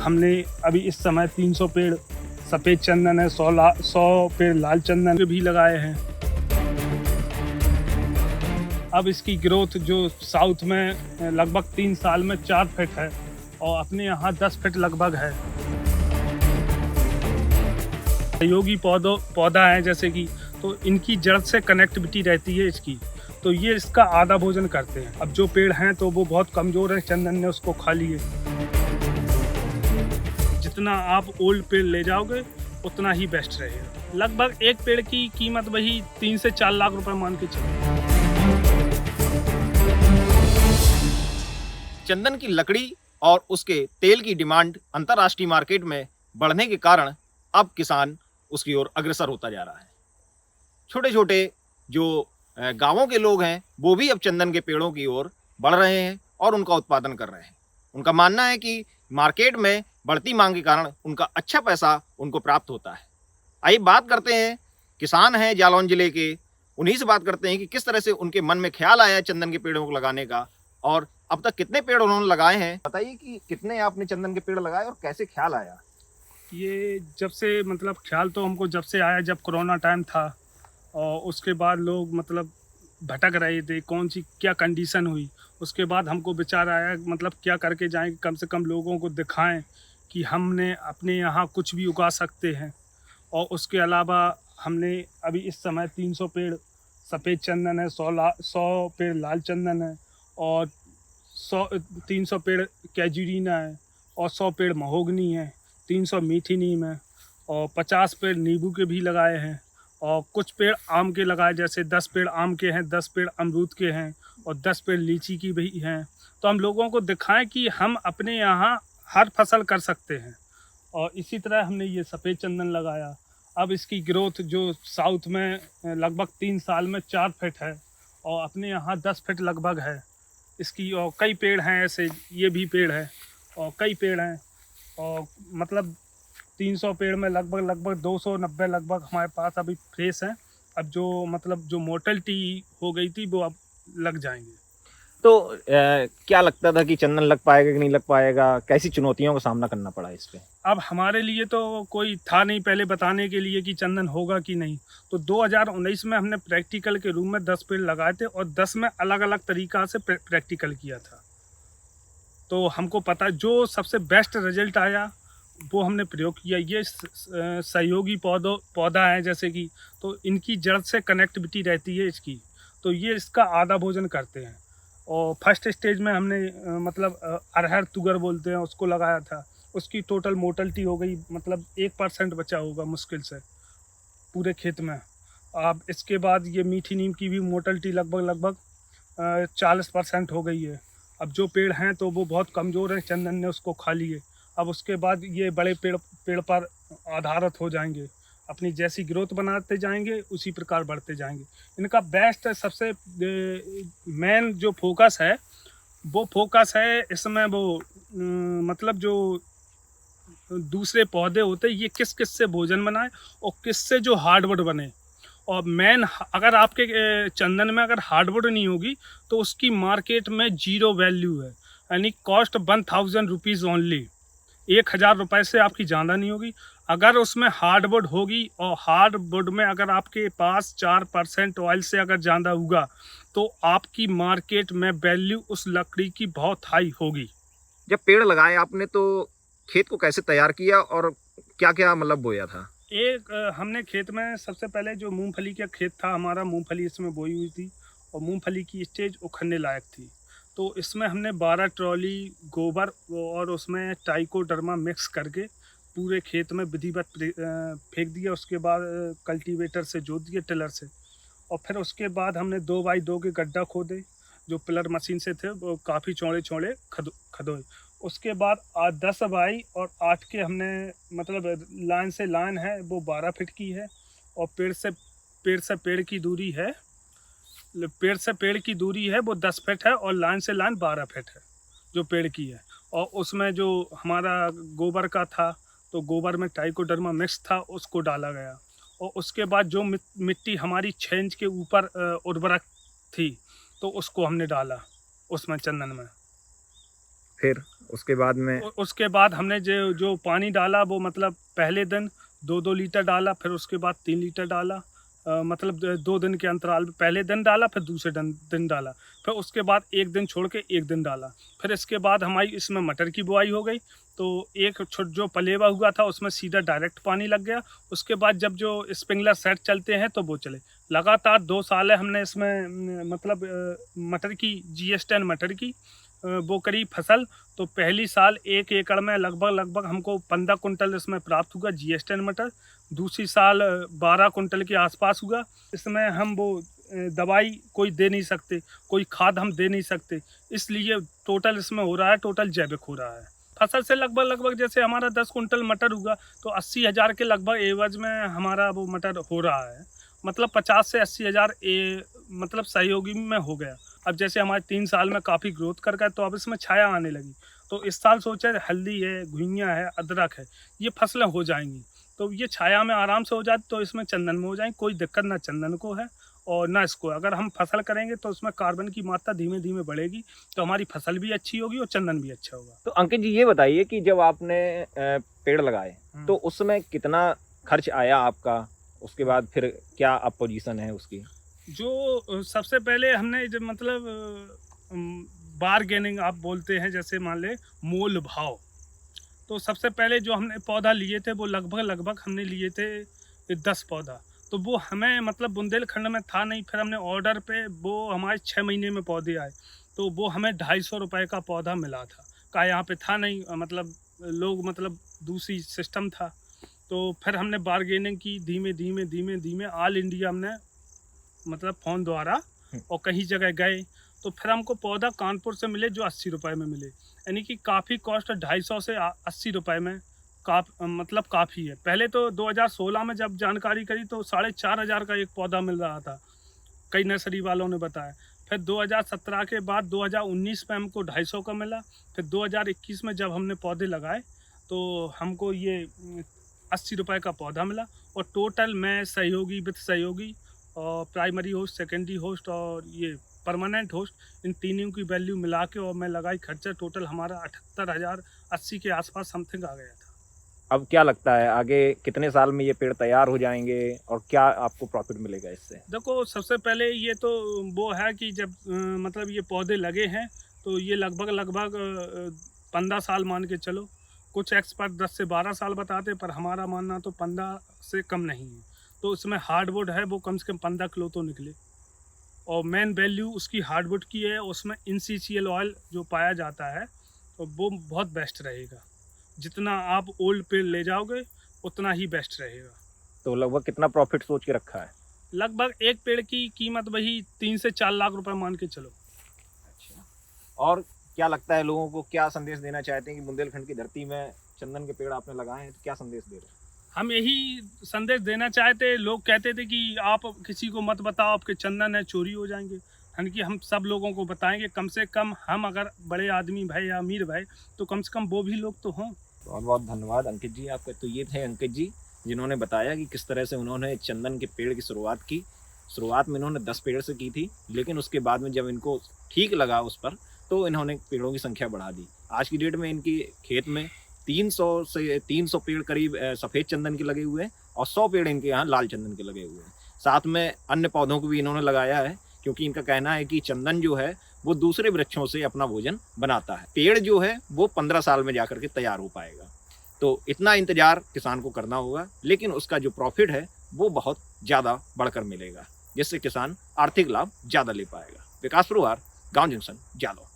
हमने अभी इस समय 300 पेड़ सफ़ेद चंदन है, 100 पेड़ लाल चंदन के भी लगाए हैं। अब इसकी ग्रोथ जो साउथ में लगभग 3 साल में 4 फीट है और अपने यहाँ 10 फीट लगभग है। सहयोगी पौधा है जैसे कि, तो इनकी जड़ से कनेक्टिविटी रहती है इसकी, तो ये इसका आधा भोजन करते हैं। अब जो पेड़ हैं तो वो बहुत कमज़ोर है, चंदन ने उसको खा लिए। जितना आप ओल्ड पेड़ ले जाओगे उतना ही बेस्ट रहेगा। लगभग एक पेड़ की कीमत वही 3 से 4 लाख रुपए मान के चलिए। चंदन की लकड़ी और उसके तेल की डिमांड अंतर्राष्ट्रीय मार्केट में बढ़ने के कारण अब किसान उसकी ओर अग्रसर होता जा रहा है। छोटे छोटे जो गांवों के लोग हैं वो भी अब चंदन के पेड़ों की ओर बढ़ रहे हैं और उनका उत्पादन कर रहे हैं। उनका मानना है कि मार्केट में बढ़ती मांग के कारण उनका अच्छा पैसा उनको प्राप्त होता है। आइए बात करते हैं, किसान हैं जालौन जिले के, उन्हीं से बात करते हैं कि किस तरह से उनके मन में ख्याल आया चंदन के पेड़ों को लगाने का और अब तक कितने पेड़ उन्होंने लगाए हैं। बताइए कि कितने आपने चंदन के पेड़ लगाए और कैसे ख्याल आया। ये जब से मतलब ख्याल तो हमको जब से आया, जब कोरोना टाइम था और उसके बाद लोग मतलब भटक रहे थे, कौन सी क्या कंडीशन हुई, उसके बाद हमको विचार आया मतलब क्या करके जाएं, कम से कम लोगों को दिखाएं कि हमने अपने यहाँ कुछ भी उगा सकते हैं। और उसके अलावा हमने अभी इस समय 300 पेड़ सफ़ेद चंदन है, 100 पेड़ लाल चंदन है और 300 पेड़ कैजुरीना है और 100 पेड़ महोगनी है, 300 मीठी नीम है और 50 पेड़ नींबू के भी लगाए हैं और कुछ पेड़ आम के लगाए, जैसे 10 पेड़ आम के हैं, 10 पेड़ अमरूद के हैं और 10 पेड़ लीची की भी हैं। तो हम लोगों को दिखाएं कि हम अपने यहाँ हर फसल कर सकते हैं। और इसी तरह हमने ये सफ़ेद चंदन लगाया। अब इसकी ग्रोथ जो साउथ में लगभग 3 साल में 4 फीट है और अपने यहाँ 10 फीट लगभग है इसकी। और कई पेड़ हैं ऐसे, ये भी पेड़ है और कई पेड़ हैं और मतलब 300 पेड़ में लगभग 290 लगभग हमारे पास अभी फ्रेश हैं। अब जो मतलब जो मोर्टेलिटी हो गई थी वो अब लग जाएंगे। तो क्या लगता था कि चंदन लग पाएगा कि नहीं लग पाएगा, कैसी चुनौतियों का सामना करना पड़ा इस पे। अब हमारे लिए तो कोई था नहीं पहले बताने के लिए कि चंदन होगा कि नहीं। तो 2019 में हमने प्रैक्टिकल के रूम में 10 पेड़ लगाए थे और 10 में अलग अलग तरीक़ा से प्रैक्टिकल किया था। तो हमको पता जो सबसे बेस्ट रिजल्ट आया वो हमने प्रयोग किया। ये सहयोगी पौधा है जैसे कि, तो इनकी जड़ से कनेक्टिविटी रहती है इसकी, तो ये इसका आधा भोजन करते हैं। और फर्स्ट स्टेज में हमने मतलब अरहर तुगर बोलते हैं उसको लगाया था। उसकी टोटल मोर्टेलिटी हो गई मतलब 1% बचा होगा मुश्किल से पूरे खेत में। अब इसके बाद ये मीठी नीम की भी मोर्टेलिटी लगभग 40% हो गई है। अब जो पेड़ हैं तो वो बहुत कमज़ोर है, चंदन ने उसको खा लिए। अब उसके बाद ये बड़े पेड़ पर आधारित हो जाएंगे, अपनी जैसी ग्रोथ बनाते जाएंगे उसी प्रकार बढ़ते जाएंगे। इनका बेस्ट सबसे मेन जो फोकस है वो फोकस है इसमें वो मतलब जो दूसरे पौधे होते हैं ये किस किस से भोजन बनाए और किससे जो हार्डवुड बने। और मेन अगर आपके चंदन में अगर हार्डवुड नहीं होगी तो उसकी मार्केट में 0 वैल्यू है, यानी कॉस्ट 1000 रुपीज़ ओनली, 1000 रुपये से आपकी ज़्यादा नहीं होगी। अगर उसमें हार्डवुड होगी और हार्डवुड में अगर आपके पास 4% ऑयल से अगर ज़्यादा होगा तो आपकी मार्केट में वैल्यू उस लकड़ी की बहुत हाई होगी। जब पेड़ लगाए आपने तो खेत को कैसे तैयार किया और क्या क्या मतलब बोया था। हमने खेत में सबसे पहले जो मूंगफली का खेत था हमारा, मूंगफली इसमें बोई हुई थी और मूंगफली की स्टेज उखड़ने लायक थी। तो इसमें हमने 12 ट्रॉली गोबर और उसमें ट्राइकोडर्मा मिक्स करके पूरे खेत में विधिवत फेंक दिया। उसके बाद कल्टीवेटर से जोत दिए, टिलर से, और फिर उसके बाद हमने 2x2 के गड्ढा खोदे जो पिलर मशीन से थे, वो काफ़ी चौड़े चौड़े खदोए। उसके बाद 10 बाई और 8 के हमने मतलब लाइन से लाइन है वो 12 फीट की है और पेड़ से पेड़ की दूरी है, पेड़ से पेड़ की दूरी है वो 10 फीट है और लाइन से लाइन 12 फीट है जो पेड़ की है। और उसमें जो हमारा गोबर का था तो गोबर में ट्राइकोडर्मा मिक्स था, उसको डाला गया। और उसके बाद जो मिट्टी हमारी 6 इंच के ऊपर उर्वरक थी तो उसको हमने डाला उसमें चंदन में। फिर उसके बाद में उसके बाद हमने जो जो पानी डाला वो मतलब पहले दिन 2-2 लीटर डाला, फिर उसके बाद 3 लीटर डाला। मतलब 2 दिन के अंतराल पे पहले दिन डाला, फिर दूसरे दिन डाला, फिर उसके बाद 1 दिन छोड़ के 1 दिन डाला। फिर इसके बाद हमारी इसमें मटर की बुआई हो गई, तो एक जो पलेवा हुआ था उसमें सीधा डायरेक्ट पानी लग गया। उसके बाद जब जो स्प्रिंकलर सेट चलते हैं तो वो चले। लगातार 2 साल है हमने इसमें मतलब मटर की GS10 मटर की वो करी फसल। तो पहली साल 1 एकड़ में लगभग हमको 15 कुंटल इसमें प्राप्त हुआ GS10 मटर। दूसरी साल 12 कुंटल के आसपास हुआ। इसमें हम वो दवाई कोई दे नहीं सकते, कोई खाद हम दे नहीं सकते, इसलिए टोटल इसमें हो रहा है, टोटल जैविक हो रहा है। फसल से लगभग जैसे हमारा 10 कुंटल मटर हुआ तो 80,000 के लगभग एवज में हमारा वो मटर हो रहा है। मतलब 50 से 80,000 मतलब सहयोगी में हो गया। अब जैसे हमारे 3 साल में काफ़ी ग्रोथ कर गया तो अब इसमें छाया आने लगी। तो इस साल सोचा हल्दी है, घुइयाँ है, अदरक है, ये फसलें हो जाएंगी तो ये छाया में आराम से हो जाती, तो इसमें चंदन में हो जाएंगे। कोई दिक्कत ना चंदन को है और ना इसको। अगर हम फसल करेंगे तो उसमें कार्बन की मात्रा धीमे धीमे बढ़ेगी, तो हमारी फसल भी अच्छी होगी और चंदन भी अच्छा होगा। तो अंकित जी ये बताइए कि जब आपने पेड़ लगाए तो उस समय कितना खर्च आया आपका, उसके बाद फिर क्या अब पोजीशन है उसकी? जो सबसे पहले हमने जब मतलब बारगेनिंग आप बोलते हैं, जैसे मान ले मोल भाव, तो सबसे पहले जो हमने पौधा लिए थे वो लगभग हमने लिए थे 10 पौधा। तो वो हमें मतलब बुंदेलखंड में था नहीं, फिर हमने ऑर्डर पे वो हमारे 6 महीने में पौधे आए, तो वो हमें 250 रुपये का पौधा मिला था। का यहाँ पे था नहीं, मतलब लोग मतलब दूसरी सिस्टम था। तो फिर हमने बारगेनिंग की, धीमे ऑल इंडिया हमने मतलब फ़ोन द्वारा और कहीं जगह गए, तो फिर हमको पौधा कानपुर से मिले जो 80 रुपये में मिले। यानी कि काफ़ी कॉस्ट 250 से 80 रुपये में मतलब काफ़ी है। पहले तो 2016 में जब जानकारी करी तो 4,500 का एक पौधा मिल रहा था, कई नर्सरी वालों ने बताया। फिर 2017 के बाद 2019 में हमको 250 का मिला। फिर 2021 में जब हमने पौधे लगाए तो हमको ये 80 रुपये का पौधा मिला। और टोटल मैं सहयोगी विद सहयोगी और प्राइमरी होस्ट, सेकेंडरी होस्ट और ये परमानेंट होस्ट, इन तीनों की वैल्यू मिला के और मैं लगाई खर्चा टोटल हमारा 78,080 के आसपास समथिंग आ गया था। अब क्या लगता है आगे कितने साल में ये पेड़ तैयार हो जाएंगे और क्या आपको प्रॉफिट मिलेगा इससे? देखो सबसे पहले ये तो वो है कि जब मतलब ये पौधे लगे हैं तो ये लगभग 15 साल मान के चलो। कुछ एक्सपर्ट 10 से 12 साल बताते, पर हमारा मानना तो 15 से कम नहीं है। तो इसमें हार्डवुड है वो कम से कम 15 किलो तो निकले, और मेन वैल्यू उसकी हार्डवुड की है। उसमें NCCL ऑयल जो पाया जाता है तो वो बहुत बेस्ट रहेगा। जितना आप ओल्ड पेड़ ले जाओगे उतना ही बेस्ट रहेगा। तो लगभग कितना प्रॉफिट सोच के रखा है? लगभग एक पेड़ की कीमत वही 3 से 4 लाख रुपए मान के चलो। अच्छा, और क्या लगता है लोगों को, क्या संदेश देना चाहते हैं कि बुंदेलखंड की धरती में चंदन के पेड़ आपने लगाए हैं, तो क्या संदेश दे रहे हैं? हम यही संदेश देना चाहते। लोग कहते थे कि आप किसी को मत बताओ, आपके चंदन है चोरी हो जाएंगे। यानी कि हम सब लोगों को बताएंगे, कम से कम हम अगर बड़े आदमी भाई या अमीर भाई तो कम से कम वो भी लोग तो हों। बहुत बहुत धन्यवाद अंकित जी आपका। तो ये थे अंकित जी जिन्होंने बताया कि किस तरह से उन्होंने चंदन के पेड़ की शुरुआत की। शुरुआत में इन्होंने 10 पेड़ से की थी, लेकिन उसके बाद में जब इनको ठीक लगा उस पर तो इन्होंने पेड़ों की संख्या बढ़ा दी। आज की डेट में इनकी खेत में 300 पेड़ करीब सफ़ेद चंदन के लगे हुए हैं और 100 पेड़ इनके यहाँ लाल चंदन के लगे हुए हैं। साथ में अन्य पौधों को भी इन्होंने लगाया है, क्योंकि इनका कहना है कि चंदन जो है वो दूसरे वृक्षों से अपना भोजन बनाता है। पेड़ जो है वो 15 साल में जाकर के तैयार हो पाएगा। तो इतना इंतजार किसान को करना होगा, लेकिन उसका जो प्रॉफिट है वो बहुत ज़्यादा बढ़कर मिलेगा, जिससे किसान आर्थिक लाभ ज़्यादा ले पाएगा। विकास पुरवार, गांव जंक्शन, जालौर।